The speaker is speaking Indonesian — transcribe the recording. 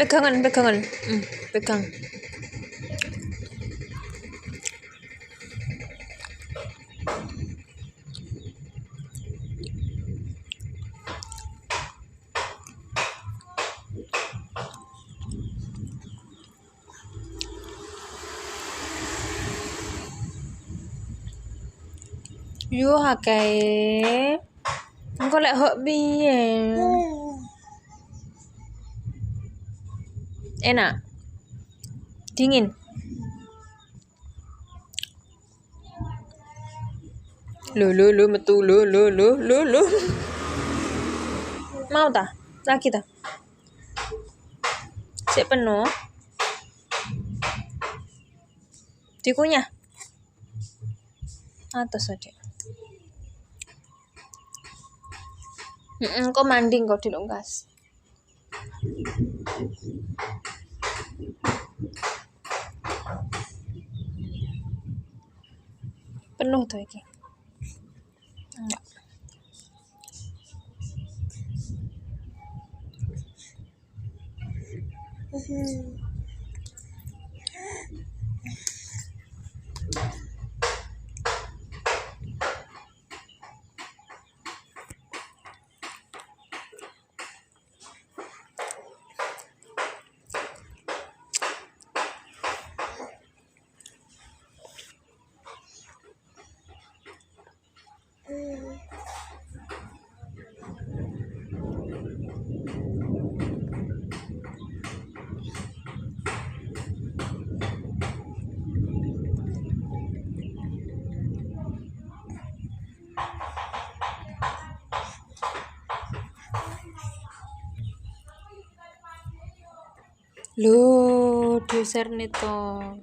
pegangan. Pegang. Yo kae. Engko lek hok piye? Enak. Dingin. Lo metu lo. Mau ta? Lagi ta? Sik penuh. Dikunyah. Atas aja. Kok manding kok dilungkas. Penuh tuh iki. Enggak. Lo, doser nih toh.